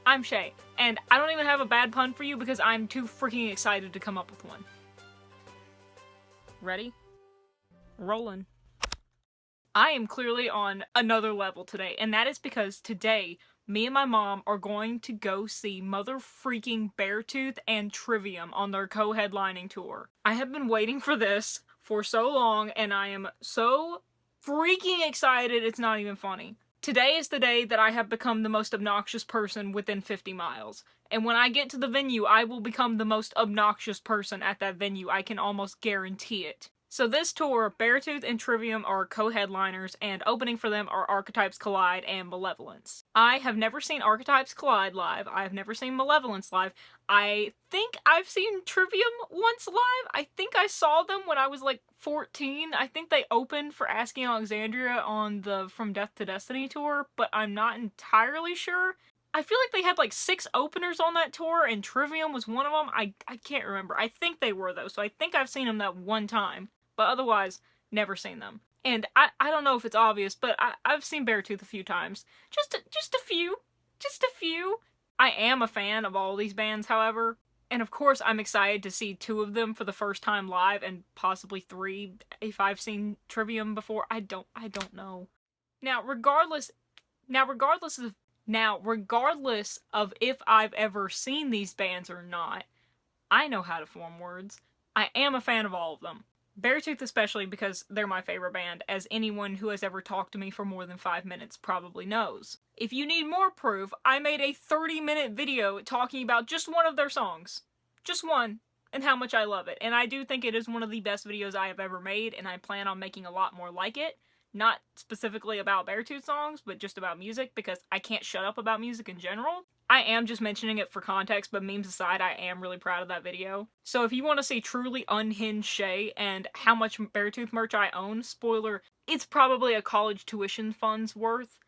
I'm Chey, and I don't even have a bad pun for you because I'm too freaking excited to come up with one. Ready? Rollin'. I am clearly on another level today, and that is because today, me and my mom are going to go see mother freaking Beartooth and Trivium on their co-headlining tour. I have been waiting for this for so long, and I am so freaking excited it's not even funny. Today is the day that I have become the most obnoxious person within 50 miles. And when I get to the venue, I will become the most obnoxious person at that venue. I can almost guarantee it. So this tour, Beartooth and Trivium are co-headliners, and opening for them are Archetypes Collide and Malevolence. I have never seen Archetypes Collide live. I have never seen Malevolence live. I think I've seen Trivium once live. I think I saw them when I was like 14. I think they opened for Asking Alexandria on the From Death to Destiny tour, but I'm not entirely sure. I feel like they had like 6 openers on that tour, and Trivium was one of them. I can't remember. I think they were, though, so I think I've seen them that one time. But otherwise, never seen them. And I don't know if it's obvious, but I've seen Beartooth a few times. Just a few. Just a few. I am a fan of all these bands, however. And of course, I'm excited to see 2 of them for the first time live, and possibly 3 if I've seen Trivium before. I don't know. Now, regardless of if I've ever seen these bands or not, I know how to form words. I am a fan of all of them. Beartooth especially because they're my favorite band, as anyone who has ever talked to me for more than 5 minutes probably knows. If you need more proof, I made a 30-minute video talking about just one of their songs. Just one, and how much I love it. And I do think it is one of the best videos I have ever made, and I plan on making a lot more like it. Not specifically about Beartooth songs, but just about music, because I can't shut up about music in general. I am just mentioning it for context, but memes aside, I am really proud of that video. So if you want to see truly unhinged Chey and how much Beartooth merch I own, spoiler, it's probably a college tuition fund's worth,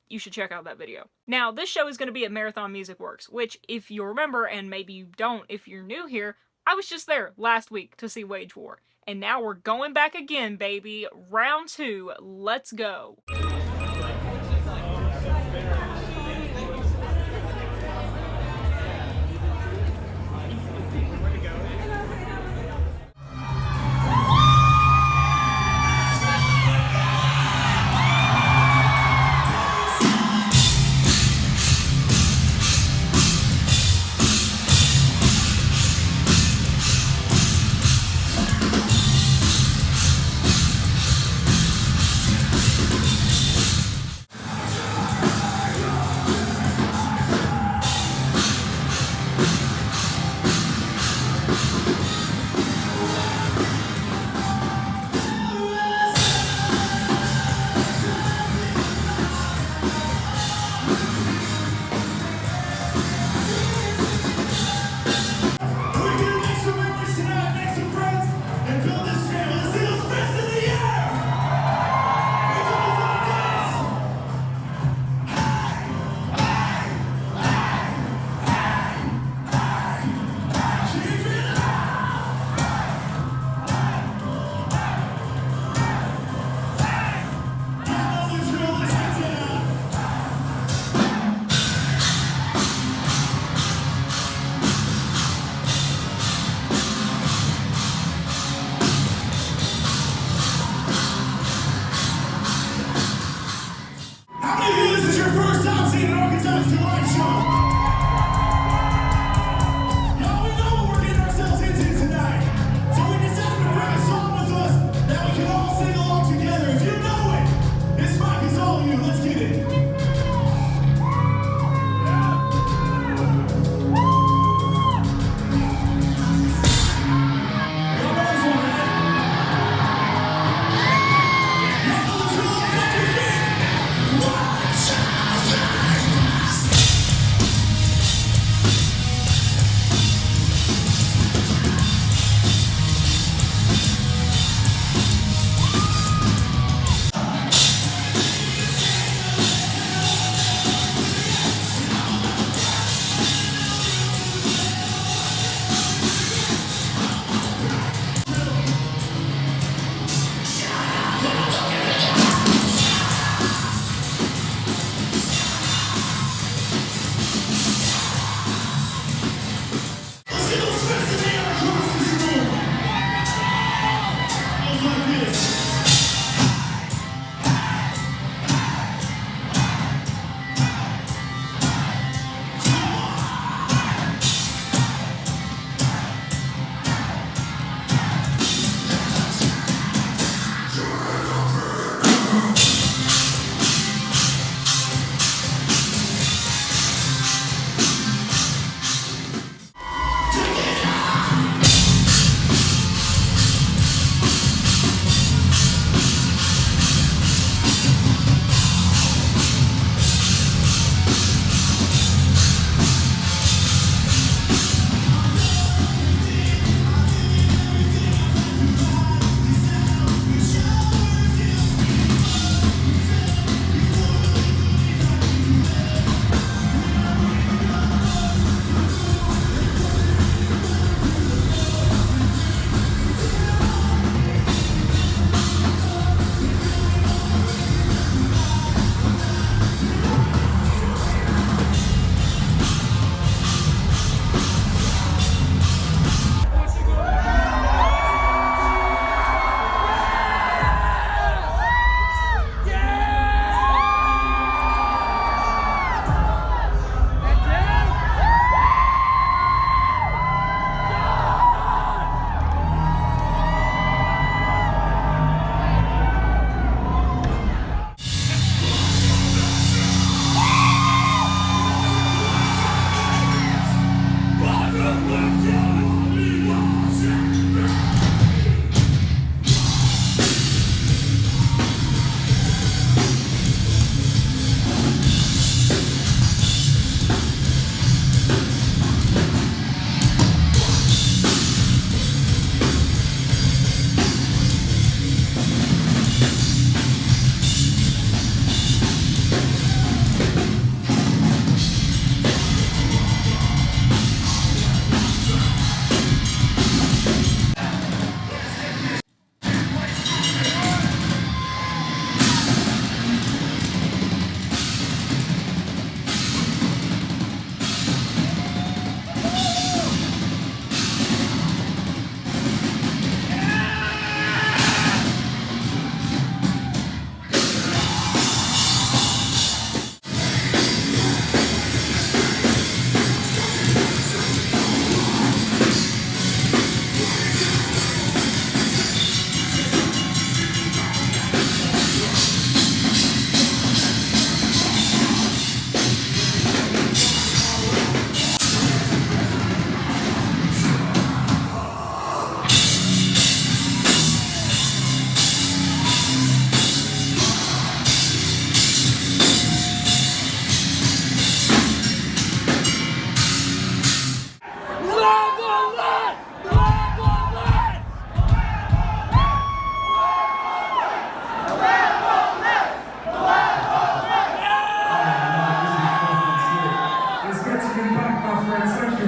you should check out that video. Now, this show is going to be at Marathon Music Works, which, if you remember, and maybe you don't if you're new here, I was just there last week to see Wage War. And now we're going back again, baby. Round 2, let's go.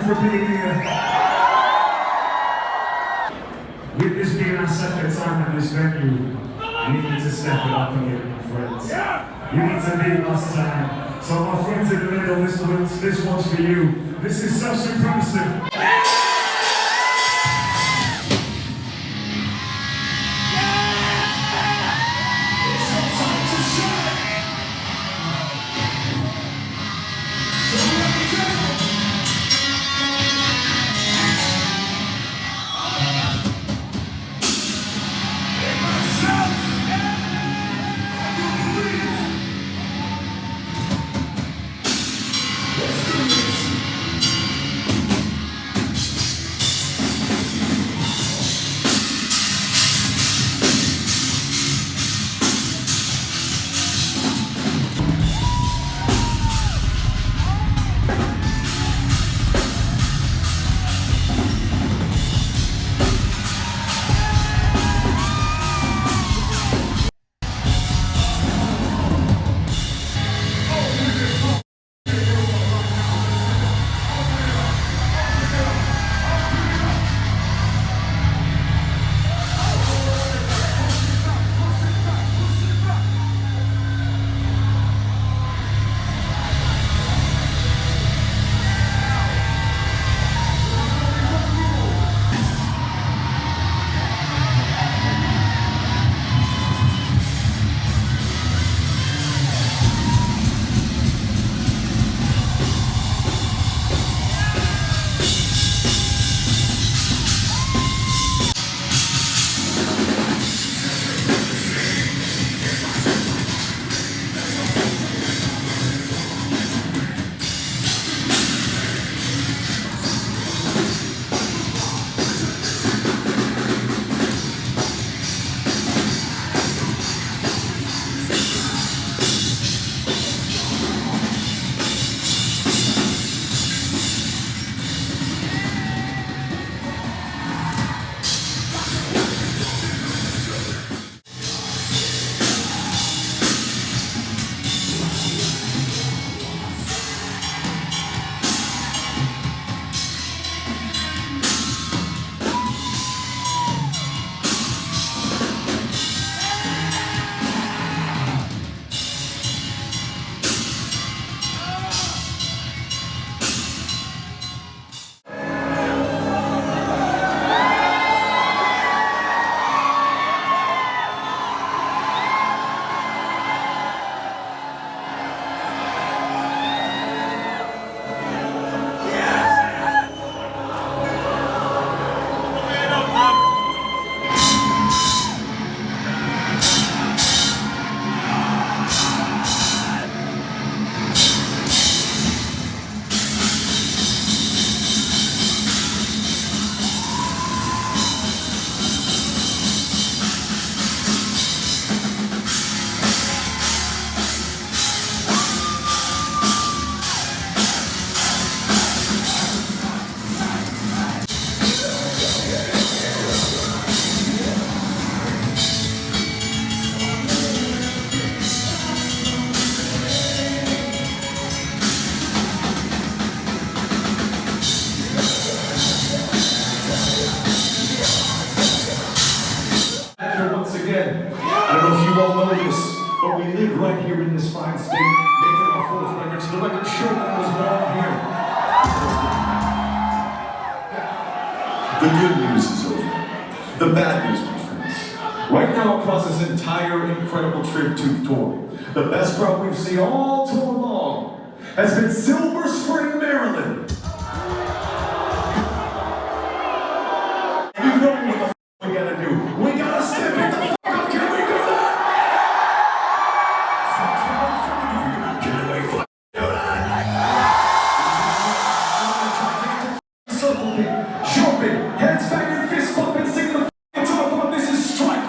you for being here. With this being our second time at this venue, we need to step it up again, my friends. You need to beat last time. So my friends in the middle, this one's for you. This is self-supremacy. right here in this fine state, making our fourth record to the record show that was born here. The good news is over. The bad news, my friends. Right now across this entire incredible Trivium tour, the best crowd we've seen all tour long has been Silver Spring, Maryland. You know what the f we gotta do. We gotta step it the f up. Can we do that? Can we f do that? Circle kick, jumping, heads banging, fist bumping, singing the f top on This Is Strife.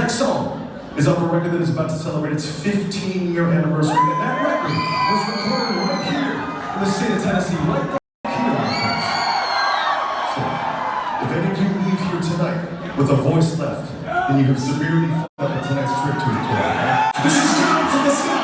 next song is off a record that is about to celebrate its 15-year anniversary, and that record was recorded right here in the state of Tennessee, right here. So, if any of you leave here tonight with a voice left, then you have severely fucked up at tonight's Trivium tour. This is John from the Sky.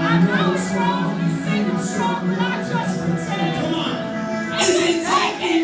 I know it's wrong, you think I'm strong, but I just pretend. Come on! Is it taking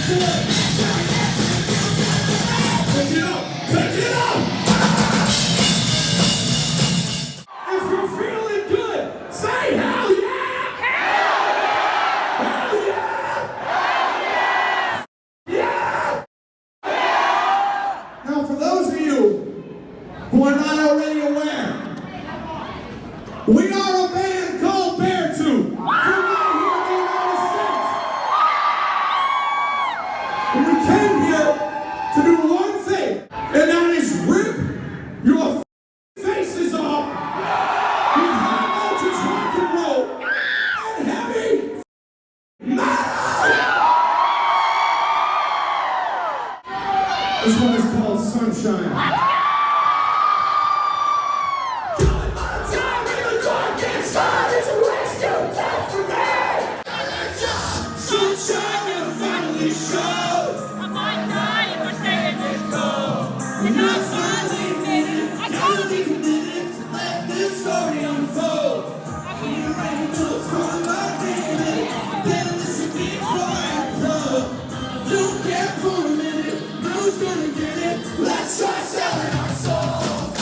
Pick it up! Pick it up! If you're feeling good, say hell yeah! Hell yeah! Yeah! Now, for those of you who are not already aware, we are a band called Beartooth from right here in the United States. And we came here to do one thing, and that is rip your faces off with high voltage rock and roll and heavy metal. This one is called Sunshine. Sunshine will finally show. I might die if I stay in this cold. And I finally made it. I totally committed to let this story unfold. Here angels call my baby. Then listen before I plug. Don't care for a minute. Who's gonna get it? Let's try selling our souls.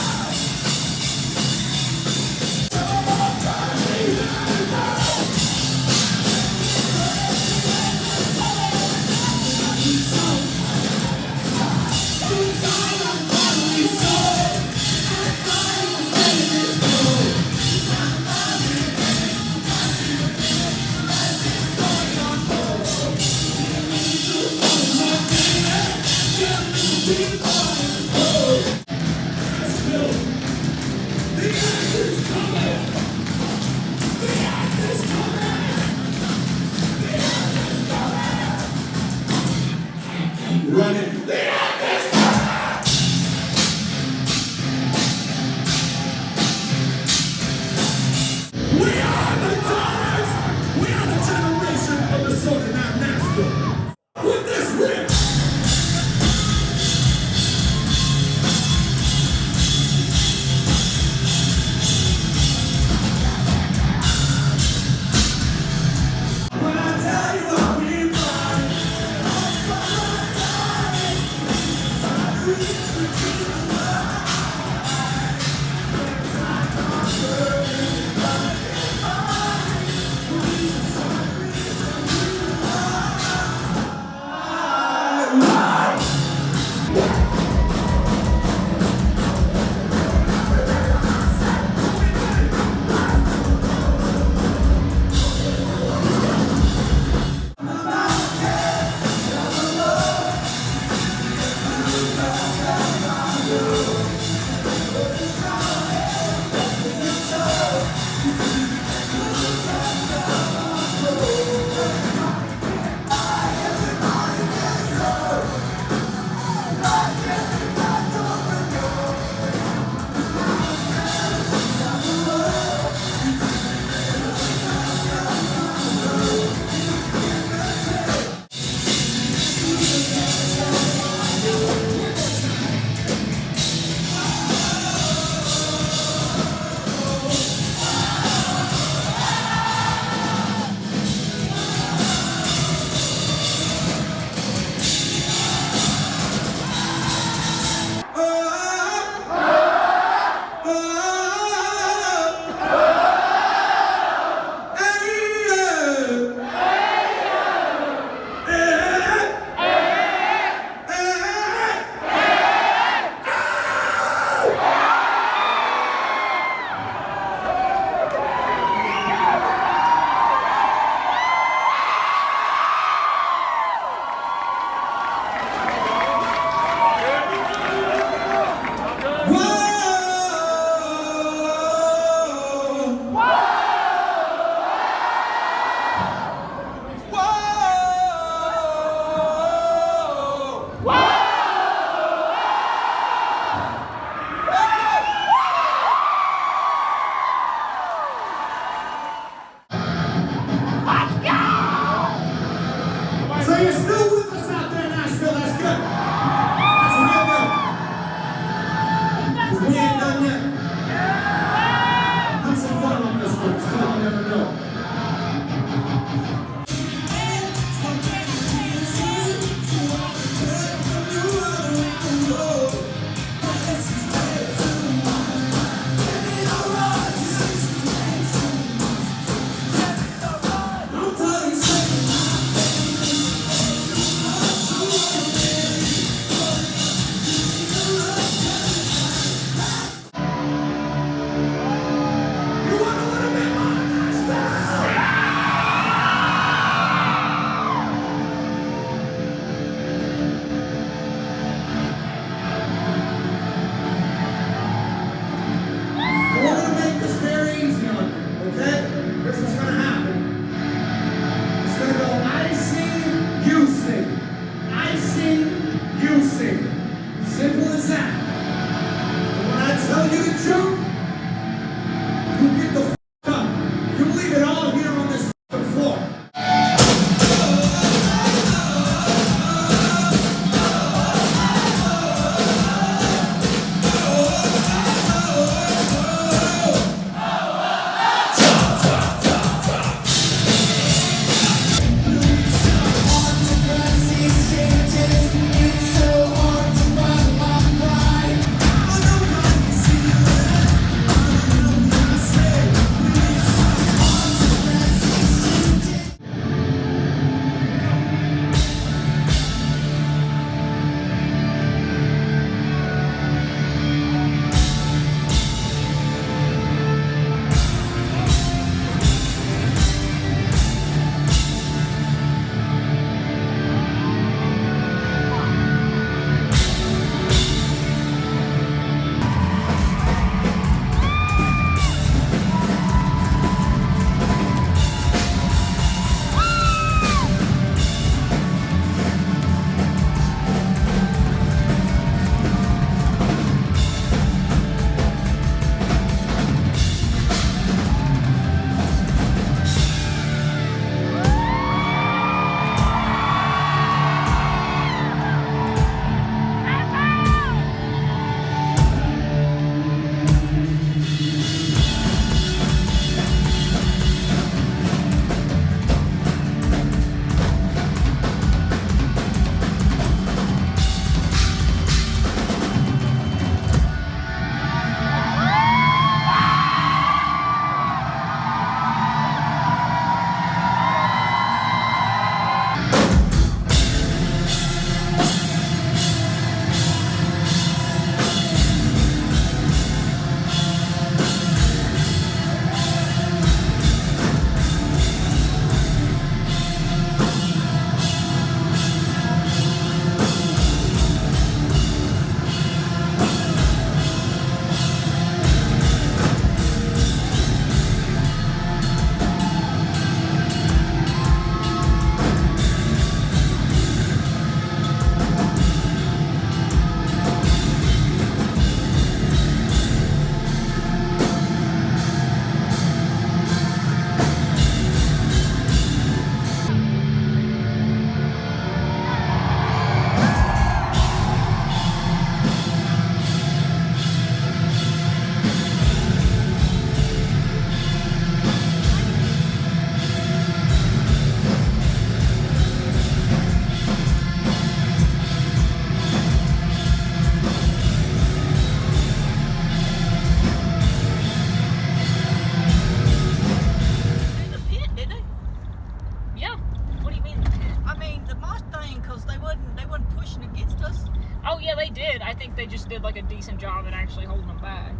Yeah, they did. I think they just did like a decent job at actually holding them back.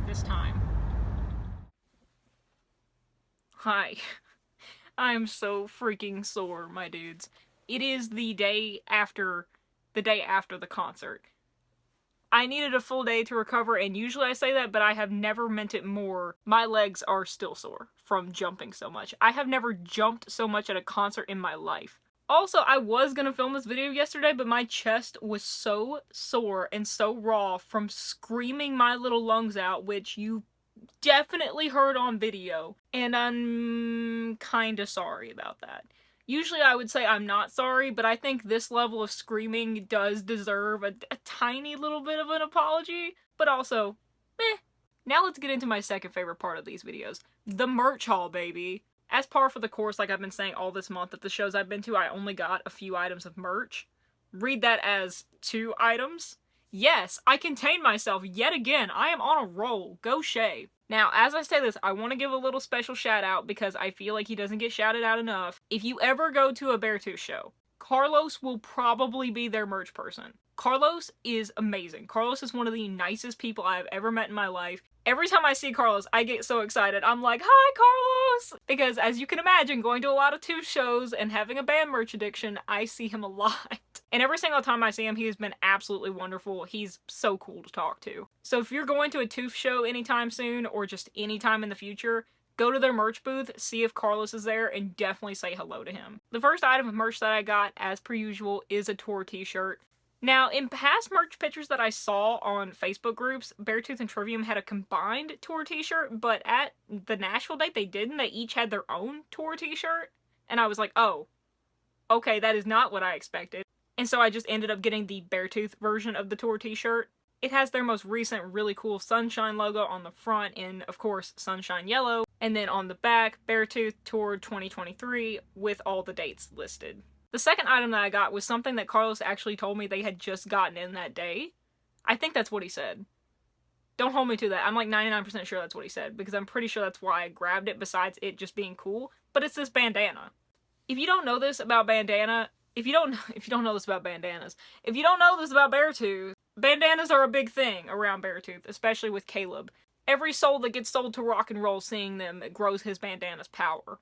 This time. Hi. I am so freaking sore, my dudes. It is the day after the concert. I needed a full day to recover, and usually I say that, but I have never meant it more. My legs are still sore from jumping so much. I have never jumped so much at a concert in my life. Also, I was gonna film this video yesterday, but my chest was so sore and so raw from screaming my little lungs out, which you definitely heard on video, and I'm kinda sorry about that. Usually I would say I'm not sorry, but I think this level of screaming does deserve a tiny little bit of an apology, but also, meh. Now let's get into my second favorite part of these videos. The merch haul, baby. As par for the course, like I've been saying all this month at the shows I've been to, I only got a few items of merch. Read that as 2 items. Yes, I contained myself yet again. I am on a roll. Go Chey. Now, as I say this, I want to give a little special shout out because I feel like he doesn't get shouted out enough. If you ever go to a Beartooth show, Carlos will probably be their merch person. Carlos is amazing. Carlos is one of the nicest people I have ever met in my life. Every time I see Carlos, I get so excited. I'm like, hi, Carlos! Because as you can imagine, going to a lot of Tooth shows and having a band merch addiction, I see him a lot. And every single time I see him, he has been absolutely wonderful. He's so cool to talk to. So if you're going to a Tooth show anytime soon, or just anytime in the future, go to their merch booth, see if Carlos is there, and definitely say hello to him. The first item of merch that I got, as per usual, is a tour t-shirt. Now, in past merch pictures that I saw on Facebook groups, Beartooth and Trivium had a combined tour t-shirt, but at the Nashville date they didn't. They each had their own tour t-shirt, and I was like, oh, okay, that is not what I expected. And so I just ended up getting the Beartooth version of the tour t-shirt. It has their most recent really cool Sunshine logo on the front in, of course, Sunshine Yellow, and then on the back, Beartooth Tour 2023 with all the dates listed. The second item that I got was something that Carlos actually told me they had just gotten in that day. I think that's what he said. Don't hold me to that. I'm like 99% sure that's what he said, because I'm pretty sure that's why I grabbed it besides it just being cool. But it's this bandana. If you don't know this about bandana, if you don't know this about bandanas, if you don't know this about Beartooth, bandanas are a big thing around Beartooth, especially with Caleb. Every soul that gets sold to rock and roll seeing them grows his bandana's power.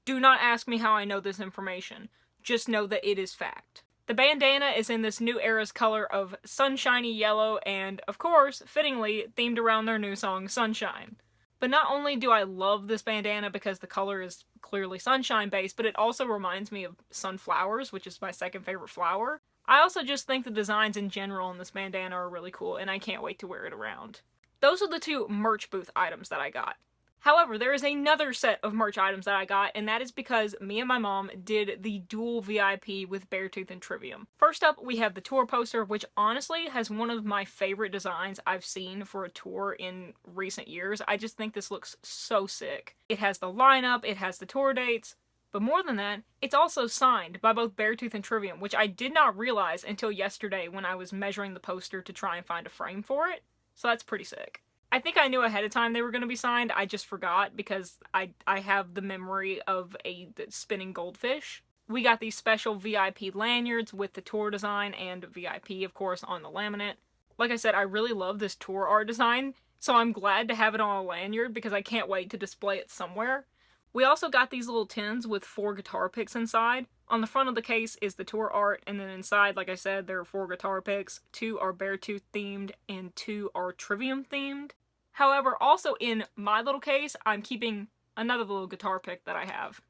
Do not ask me how I know this information. Just know that it is fact. The bandana is in this new era's color of sunshiny yellow and, of course, fittingly, themed around their new song, Sunshine. But not only do I love this bandana because the color is clearly sunshine-based, but it also reminds me of sunflowers, which is my second favorite flower. I also just think the designs in general in this bandana are really cool, and I can't wait to wear it around. Those are the 2 merch booth items that I got. However, there is another set of merch items that I got, and that is because me and my mom did the dual VIP with Beartooth and Trivium. First up, we have the tour poster, which honestly has one of my favorite designs I've seen for a tour in recent years. I just think this looks so sick. It has the lineup, it has the tour dates, but more than that, it's also signed by both Beartooth and Trivium, which I did not realize until yesterday when I was measuring the poster to try and find a frame for it. So that's pretty sick. I think I knew ahead of time they were going to be signed, I just forgot because I have the memory of a spinning goldfish. We got these special VIP lanyards with the tour design and VIP, of course, on the laminate. Like I said, I really love this tour art design, so I'm glad to have it on a lanyard because I can't wait to display it somewhere. We also got these little tins with 4 guitar picks inside. On the front of the case is the tour art, and then inside, like I said, there are 4 guitar picks. 2 are Beartooth themed, and 2 are Trivium themed. However, also in my little case, I'm keeping another little guitar pick that I have.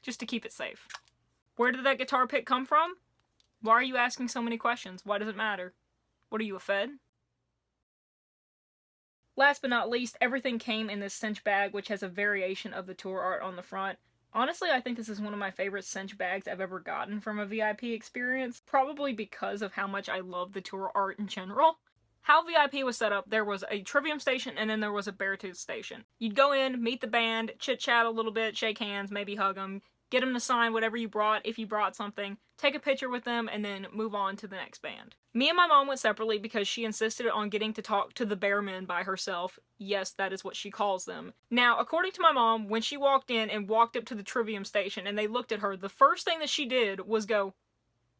Just to keep it safe. Where did that guitar pick come from? Why are you asking so many questions? Why does it matter? What are you, a Fed? Last but not least, everything came in this cinch bag, which has a variation of the tour art on the front. Honestly, I think this is one of my favorite cinch bags I've ever gotten from a VIP experience, probably because of how much I love the tour art in general. How VIP was set up, there was a Trivium station and then there was a Beartooth station. You'd go in, meet the band, chit-chat a little bit, shake hands, maybe hug them, get them to sign whatever you brought if you brought something, take a picture with them, and then move on to the next band. Me and my mom went separately because she insisted on getting to talk to the Bearmen by herself. Yes, that is what she calls them. Now, according to my mom, when she walked in and walked up to the Trivium station and they looked at her, the first thing that she did was go,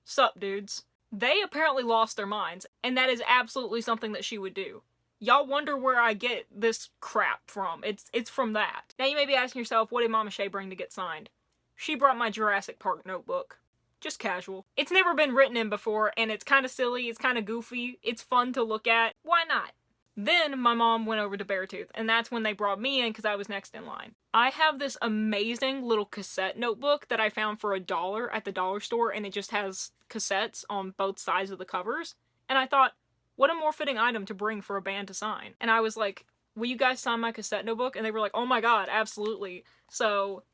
Sup, dudes. They apparently lost their minds, and that is absolutely something that she would do. Y'all wonder where I get this crap from. It's from that. Now you may be asking yourself, what did Mama Chey bring to get signed? She brought my Jurassic Park notebook. Just casual. It's never been written in before, and it's kind of silly, it's kind of goofy, it's fun to look at. Why not? Then my mom went over to Beartooth, and that's when they brought me in because I was next in line. I have this amazing little cassette notebook that I found for $1 at the dollar store, and it just has cassettes on both sides of the covers. And I thought, what a more fitting item to bring for a band to sign. And I was like, will you guys sign my cassette notebook? And they were like, oh my god, absolutely. So,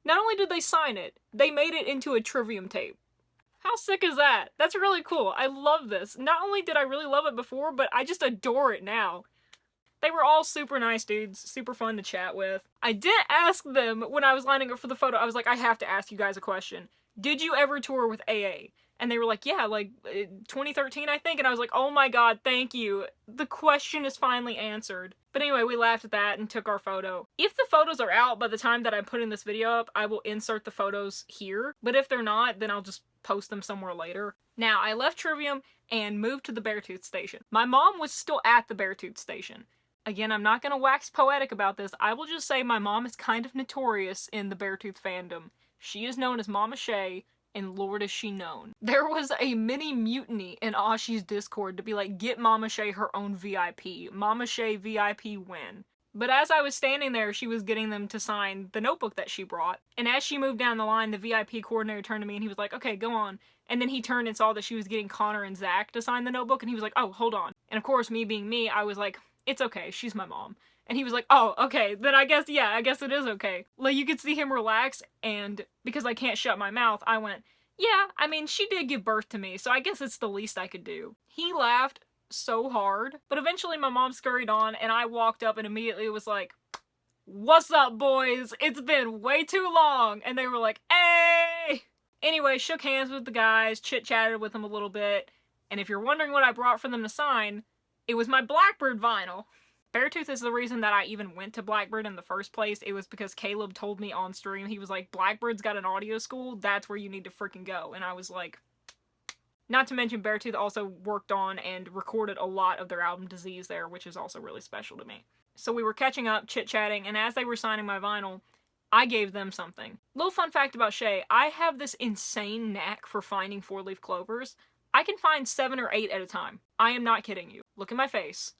not only did they sign it, they made it into a Trivium tape. How sick is that? That's really cool. I love this. Not only did I really love it before, but I just adore it now. They were all super nice dudes, super fun to chat with. I did ask them when I was lining up for the photo, I was like, I have to ask you guys a question. Did you ever tour with AA? And they were like, yeah, like 2013, I think. And I was like, oh my god, thank you. The question is finally answered. But anyway, we laughed at that and took our photo. If the photos are out by the time that I'm putting this video up, I will insert the photos here. But if they're not, then I'll just post them somewhere later. Now, I left Trivium and moved to the Beartooth station. My mom was still at the Beartooth station. Again, I'm not going to wax poetic about this. I will just say my mom is kind of notorious in the Beartooth fandom. She is known as Mama Chey, and Lord is she known. There was a mini mutiny in Ashi's Discord to be like, get Mama Chey her own VIP. Mama Chey VIP win. But as I was standing there, she was getting them to sign the notebook that she brought. And as she moved down the line, the VIP coordinator turned to me and he was like, okay, go on. And then he turned and saw that she was getting Connor and Zach to sign the notebook, and he was like, oh, hold on. And of course, me being me, I was like, it's okay, she's my mom. And he was like, oh, okay, then I guess it is okay. Like, you could see him relax, and because I can't shut my mouth, I went, yeah, I mean, she did give birth to me, so I guess it's the least I could do. He laughed so hard, but eventually my mom scurried on, and I walked up and immediately was like, what's up, boys? It's been way too long. And they were like, hey! Anyway, shook hands with the guys, chit-chatted with them a little bit, and if you're wondering what I brought for them to sign, it was my Blackbird vinyl. Beartooth is the reason that I even went to Blackbird in the first place. It was because Caleb told me on stream, he was like, Blackbird's got an audio school, that's where you need to freaking go. And I was like, not to mention Beartooth also worked on and recorded a lot of their album Disease there, which is also really special to me. So we were catching up, chit-chatting, and as they were signing my vinyl, I gave them something. Little fun fact about Chey, I have this insane knack for finding 4-leaf clovers. I can find 7 or 8 at a time. I am not kidding you. Look at my face.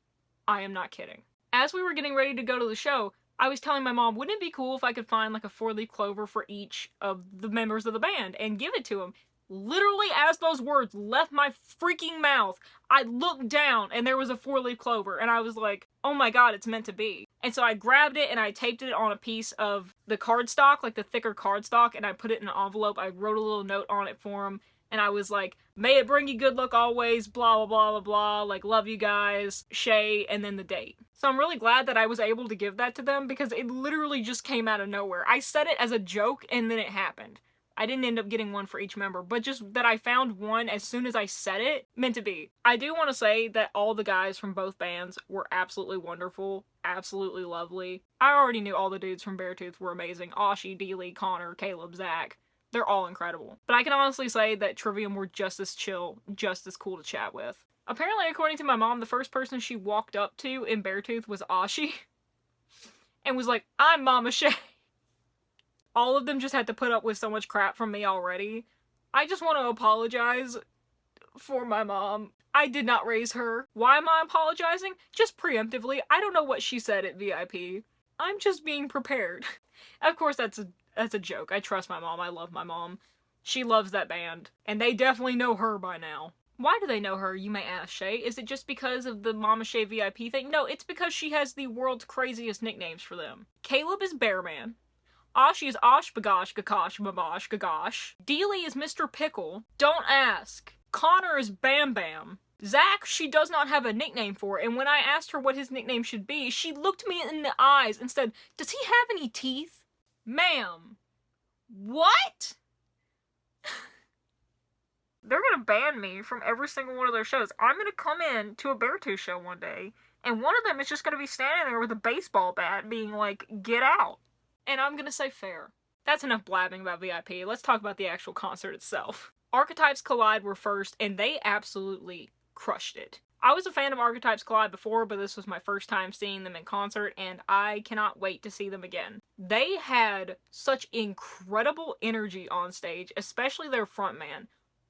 I am not kidding. As we were getting ready to go to the show, I was telling my mom, wouldn't it be cool if I could find like a 4-leaf clover for each of the members of the band and give it to them? Literally, as those words left my freaking mouth, I looked down and there was a 4-leaf clover, and I was like, oh my god, it's meant to be. And so I grabbed it and I taped it on a piece of the cardstock, like the thicker cardstock, and I put it in an envelope. I wrote a little note on it for him, and I was like, may it bring you good luck always, blah, blah, blah, blah, blah, like, love you guys, Chey, and then the date. So I'm really glad that I was able to give that to them, because it literally just came out of nowhere. I said it as a joke, and then it happened. I didn't end up getting one for each member, but just that I found one as soon as I said it, meant to be. I do want to say that all the guys from both bands were absolutely wonderful, absolutely lovely. I already knew all the dudes from Beartooth were amazing. Ashi, Dealey, Connor, Caleb, Zach. They're all incredible. But I can honestly say that Trivium were just as chill, just as cool to chat with. Apparently, according to my mom, the first person she walked up to in Beartooth was Ashi. And was like, I'm Mama Chey. All of them just had to put up with so much crap from me already. I just want to apologize for my mom. I did not raise her. Why am I apologizing? Just preemptively. I don't know what she said at VIP. I'm just being prepared. Of course, that's a joke. I trust my mom. I love my mom. She loves that band. And they definitely know her by now. Why do they know her, you may ask, Chey? Is it just because of the Mama Chey VIP thing? No, it's because she has the world's craziest nicknames for them. Caleb is Bearman. Ashi is Osh Bagosh Gakash Babosh Gagash. Dealey is Mr. Pickle. Don't ask. Connor is Bam Bam. Zach, she does not have a nickname for, and when I asked her what his nickname should be, she looked me in the eyes and said, does he have any teeth? Ma'am. What? They're gonna ban me from every single one of their shows. I'm gonna come in to a Beartooth show one day, and one of them is just gonna be standing there with a baseball bat being like, get out. And I'm gonna say fair. That's enough blabbing about VIP. Let's talk about the actual concert itself. Archetypes Collide were first, and they absolutely crushed it. I was a fan of Archetypes Collide before, but this was my first time seeing them in concert, and I cannot wait to see them again. They had such incredible energy on stage, especially their frontman.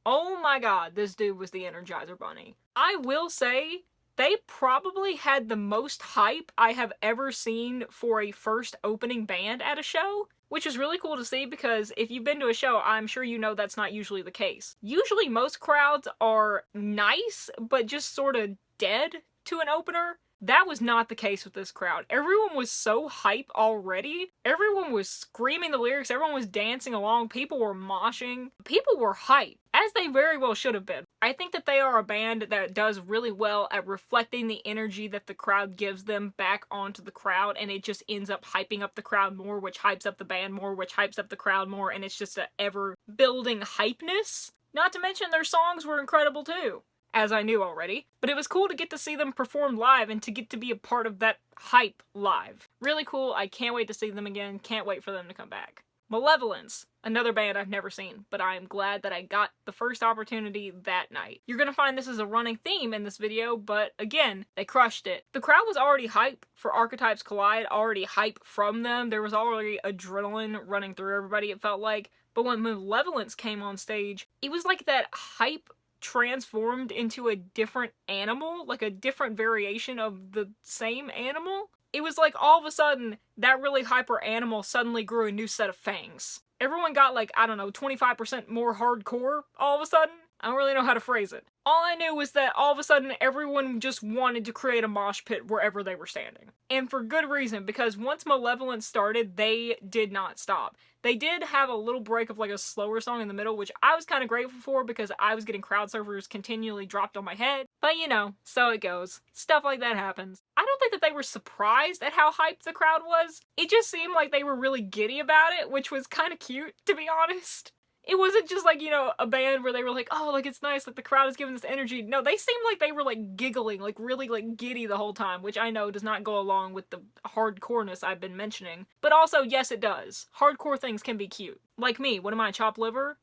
Oh my god, this dude was the Energizer Bunny. I will say, they probably had the most hype I have ever seen for a first opening band at a show, which is really cool to see because if you've been to a show, I'm sure you know that's not usually the case. Usually most crowds are nice, but just sort of dead to an opener. That was not the case with this crowd. Everyone was so hype already. Everyone was screaming the lyrics. Everyone was dancing along. People were moshing. People were hype, as they very well should have been. I think that they are a band that does really well at reflecting the energy that the crowd gives them back onto the crowd, and it just ends up hyping up the crowd more, which hypes up the band more, which hypes up the crowd more, and it's just an ever-building hypeness. Not to mention their songs were incredible too, as I knew already, but it was cool to get to see them perform live and to get to be a part of that hype live. Really cool. I can't wait to see them again. Can't wait for them to come back. Malevolence, another band I've never seen, but I am glad that I got the first opportunity that night. You're gonna find this as a running theme in this video, but again, they crushed it. The crowd was already hype for Archetypes Collide, already hype from them. There was already adrenaline running through everybody, it felt like. But when Malevolence came on stage, it was like that hype transformed into a different animal, like a different variation of the same animal. It was like all of a sudden, that really hyper animal suddenly grew a new set of fangs. Everyone got like, I don't know, 25% more hardcore all of a sudden. I don't really know how to phrase it. All I knew was that all of a sudden everyone just wanted to create a mosh pit wherever they were standing. And for good reason, because once Malevolence started, they did not stop. They did have a little break of like a slower song in the middle, which I was kind of grateful for because I was getting crowd surfers continually dropped on my head. But you know, so it goes. Stuff like that happens. I don't think that they were surprised at how hyped the crowd was. It just seemed like they were really giddy about it, which was kind of cute, to be honest. It wasn't just like, you know, a band where they were like, oh, like, it's nice, like, the crowd is giving this energy. No, they seemed like they were, like, giggling, like, really, like, giddy the whole time, which I know does not go along with the hardcoreness I've been mentioning. But also, yes, it does. Hardcore things can be cute. Like me, what am I, chopped liver?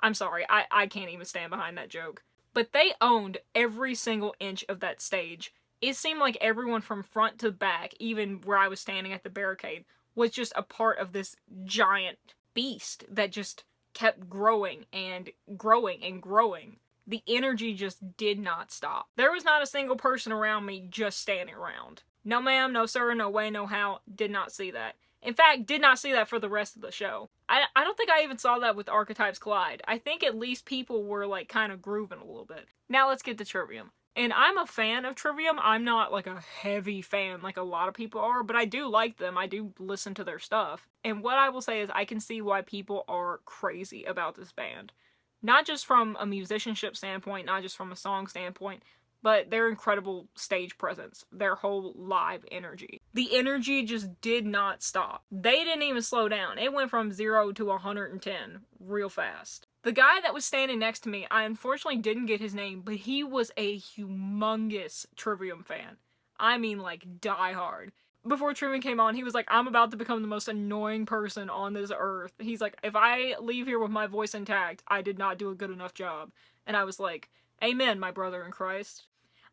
I'm sorry, I can't even stand behind that joke. But they owned every single inch of that stage. It seemed like everyone from front to back, even where I was standing at the barricade, was just a part of this giant beast that just kept growing and growing and growing. The energy just did not stop. There was not a single person around me just standing around. No ma'am, no sir, no way, no how. Did not see that. In fact, did not see that for the rest of the show. I don't think I even saw that with Archetypes Collide. I think at least people were like kind of grooving a little bit. Now let's get to Trivium. And I'm a fan of Trivium. I'm not like a heavy fan like a lot of people are, but I do like them. I do listen to their stuff. And what I will say is I can see why people are crazy about this band. Not just from a musicianship standpoint, not just from a song standpoint, but their incredible stage presence, their whole live energy. The energy just did not stop. They didn't even slow down. It went from 0 to 110 real fast. The guy that was standing next to me, I unfortunately didn't get his name, but he was a humongous Trivium fan. I mean, like, die hard. Before Trivium came on, he was like, I'm about to become the most annoying person on this earth. He's like, if I leave here with my voice intact, I did not do a good enough job. And I was like, amen, my brother in Christ.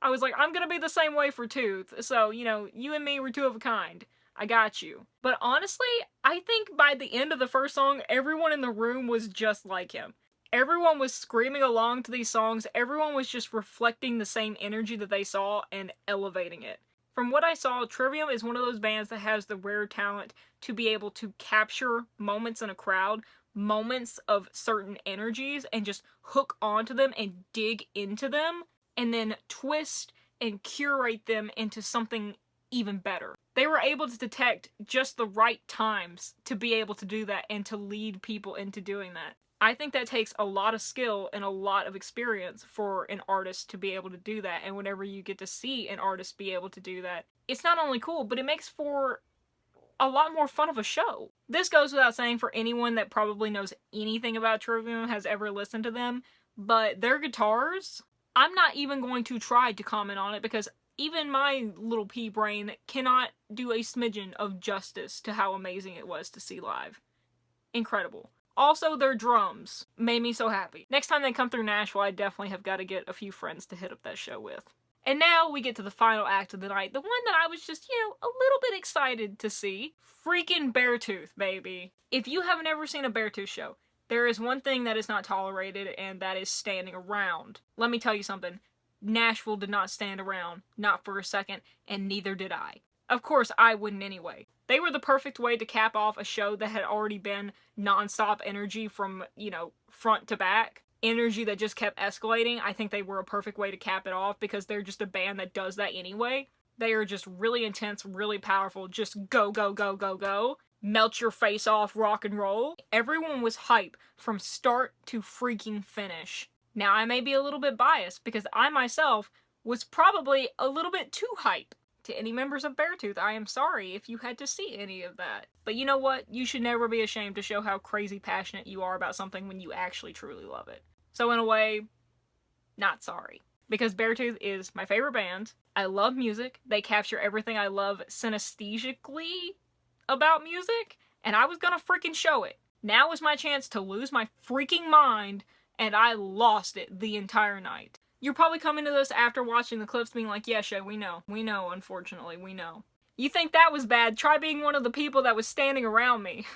I was like, I'm gonna be the same way for Tooth, so, you know, you and me were two of a kind. I got you. But honestly, I think by the end of the first song, everyone in the room was just like him. Everyone was screaming along to these songs. Everyone was just reflecting the same energy that they saw and elevating it. From what I saw, Trivium is one of those bands that has the rare talent to be able to capture moments in a crowd, moments of certain energies, and just hook onto them and dig into them, and then twist and curate them into something even better. They were able to detect just the right times to be able to do that and to lead people into doing that. I think that takes a lot of skill and a lot of experience for an artist to be able to do that, and whenever you get to see an artist be able to do that, it's not only cool, but it makes for a lot more fun of a show. This goes without saying for anyone that probably knows anything about Trivium, has ever listened to them, but their guitars, I'm not even going to try to comment on it because even my little pea brain cannot do a smidgen of justice to how amazing it was to see live. incredible. Also, their drums made me so happy. Next time they come through Nashville, I definitely have got to get a few friends to hit up that show with. And now we get to the final act of the night, the one that I was just, a little bit excited to see. Freaking Beartooth, baby. If you haven't ever seen a Beartooth show, there is one thing that is not tolerated, and that is standing around. Let me tell you something. Nashville did not stand around, not for a second, and neither did I. Of course, I wouldn't anyway. They were the perfect way to cap off a show that had already been non-stop energy from, front to back. Energy that just kept escalating. I think they were a perfect way to cap it off because they're just a band that does that anyway. They are just really intense, really powerful, just go, go, go, go, go. Melt your face off, rock and roll. Everyone was hype from start to freaking finish. Now, I may be a little bit biased because I myself was probably a little bit too hype. To any members of Beartooth, I am sorry if you had to see any of that. But you know what? You should never be ashamed to show how crazy passionate you are about something when you actually truly love it. So in a way, not sorry. Because Beartooth is my favorite band. I love music. They capture everything I love synesthesically about music. And I was gonna freaking show it. Now is my chance to lose my freaking mind. And I lost it the entire night. You're probably coming to this after watching the clips being like, yeah, Chey, we know. We know, unfortunately, we know. You think that was bad? Try being one of the people that was standing around me.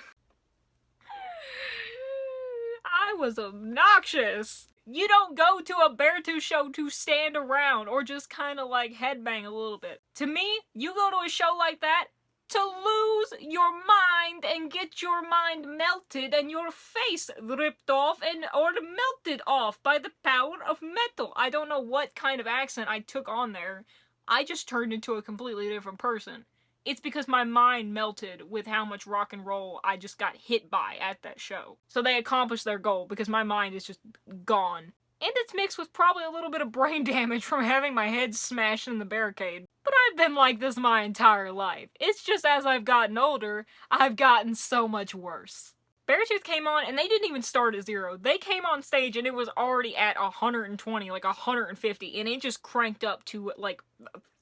I was obnoxious. You don't go to a Beartooth show to stand around or just kind of like headbang a little bit. To me, you go to a show like that to lose your mind and get your mind melted and your face ripped off or melted off by the power of metal. I don't know what kind of accent I took on there. I just turned into a completely different person. It's because my mind melted with how much rock and roll I just got hit by at that show. So they accomplished their goal because my mind is just gone. And it's mixed with probably a little bit of brain damage from having my head smashed in the barricade. But I've been like this my entire life. It's just as I've gotten older, I've gotten so much worse. Beartooth came on and they didn't even start at 0. They came on stage and it was already at 120, like 150, and it just cranked up to like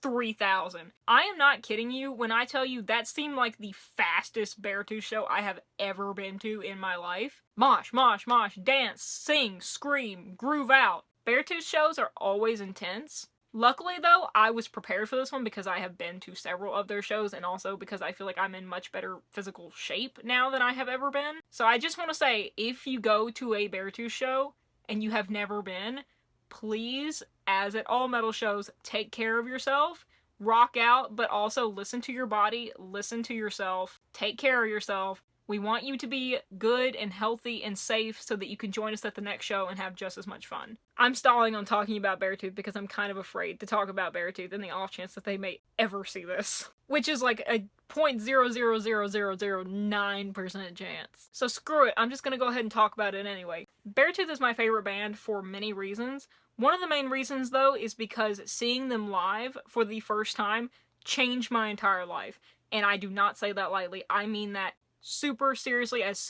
3,000. I am not kidding you when I tell you that seemed like the fastest Beartooth show I have ever been to in my life. Mosh, mosh, mosh, dance, sing, scream, groove out. Beartooth shows are always intense. Luckily though, I was prepared for this one because I have been to several of their shows and also because I feel like I'm in much better physical shape now than I have ever been. So I just want to say, if you go to a Beartooth show and you have never been, please, as at all metal shows, take care of yourself, rock out, but also listen to your body, listen to yourself, take care of yourself. We want you to be good and healthy and safe so that you can join us at the next show and have just as much fun. I'm stalling on talking about Beartooth because I'm kind of afraid to talk about Beartooth in the off chance that they may ever see this, which is like a 0.00009% chance. So screw it, I'm just gonna go ahead and talk about it anyway. Beartooth is my favorite band for many reasons. One of the main reasons though is because seeing them live for the first time changed my entire life. And I do not say that lightly, I mean that super seriously as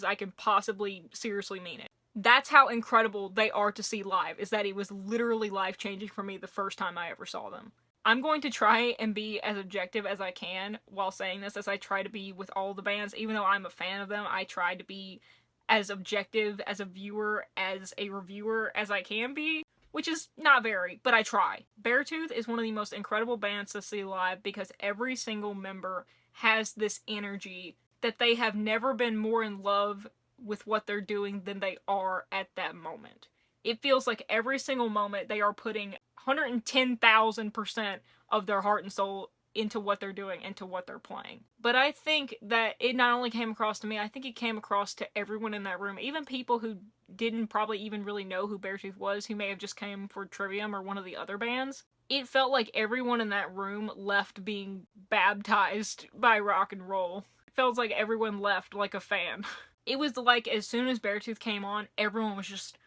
I can possibly seriously mean it. That's how incredible they are to see live, is that it was literally life-changing for me the first time I ever saw them. I'm going to try and be as objective as I can while saying this, as I try to be with all the bands. Even though I'm a fan of them, I try to be as objective as a viewer, as a reviewer as I can be, which is not very, but I try. Beartooth is one of the most incredible bands to see live because every single member has this energy that they have never been more in love with what they're doing than they are at that moment. It feels like every single moment they are putting 110,000% of their heart and soul into what they're doing, into what they're playing. But I think that it not only came across to me, I think it came across to everyone in that room, even people who didn't probably even really know who Beartooth was, who may have just came for Trivium or one of the other bands. It felt like everyone in that room left being baptized by rock and roll. Felt like everyone left like a fan. It was like as soon as Beartooth came on, everyone was just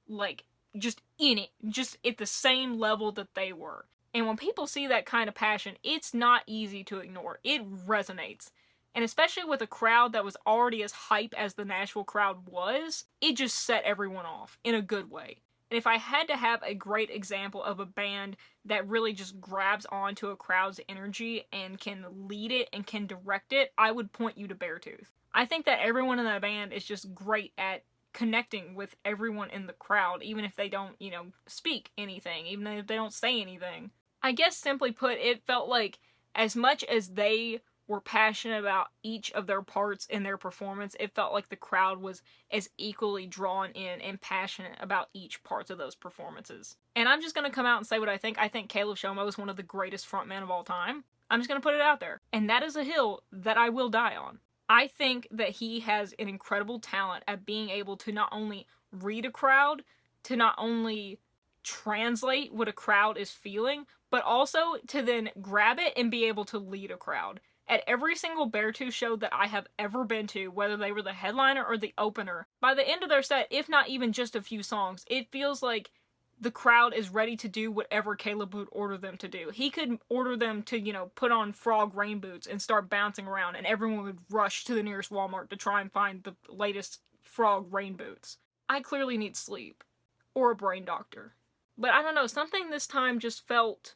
like just in it, just at the same level that they were. And when people see that kind of passion, it's not easy to ignore. It resonates. And especially with a crowd that was already as hype as the Nashville crowd was, it just set everyone off in a good way. And if I had to have a great example of a band that really just grabs onto a crowd's energy and can lead it and can direct it, I would point you to Beartooth. I think that everyone in that band is just great at connecting with everyone in the crowd, even if they don't, speak anything, even if they don't say anything. I guess simply put, it felt like as much as they were passionate about each of their parts in their performance, it felt like the crowd was as equally drawn in and passionate about each part of those performances. And I'm just gonna come out and say what I think. I think Caleb Shomo is one of the greatest frontmen of all time. I'm just gonna put it out there. And that is a hill that I will die on. I think that he has an incredible talent at being able to not only read a crowd, to not only translate what a crowd is feeling, but also to then grab it and be able to lead a crowd. At every single Beartooth show that I have ever been to, whether they were the headliner or the opener, by the end of their set, if not even just a few songs, it feels like the crowd is ready to do whatever Caleb would order them to do. He could order them to, put on frog rain boots and start bouncing around, and everyone would rush to the nearest Walmart to try and find the latest frog rain boots. I clearly need sleep. Or a brain doctor. But I don't know, something this time just felt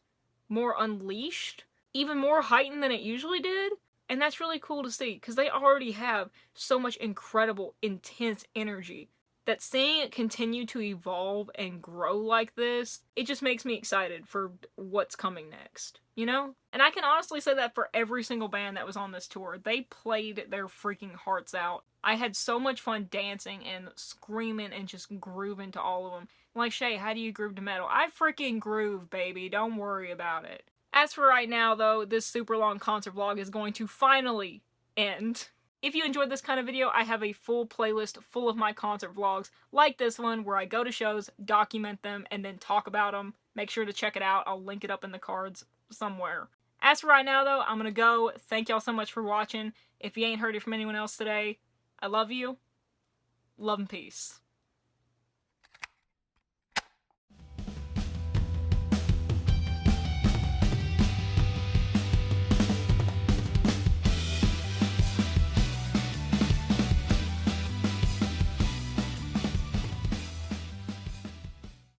more unleashed, even more heightened than it usually did. And that's really cool to see, because they already have so much incredible, intense energy that seeing it continue to evolve and grow like this, it just makes me excited for what's coming next, And I can honestly say that for every single band that was on this tour. They played their freaking hearts out. I had so much fun dancing and screaming and just grooving to all of them. Like, Chey, how do you groove to metal? I freaking groove, baby. Don't worry about it. As for right now, though, this super long concert vlog is going to finally end. If you enjoyed this kind of video, I have a full playlist full of my concert vlogs like this one where I go to shows, document them, and then talk about them. Make sure to check it out. I'll link it up in the cards somewhere. As for right now, though, I'm gonna go. Thank y'all so much for watching. If you ain't heard it from anyone else today, I love you. Love and peace.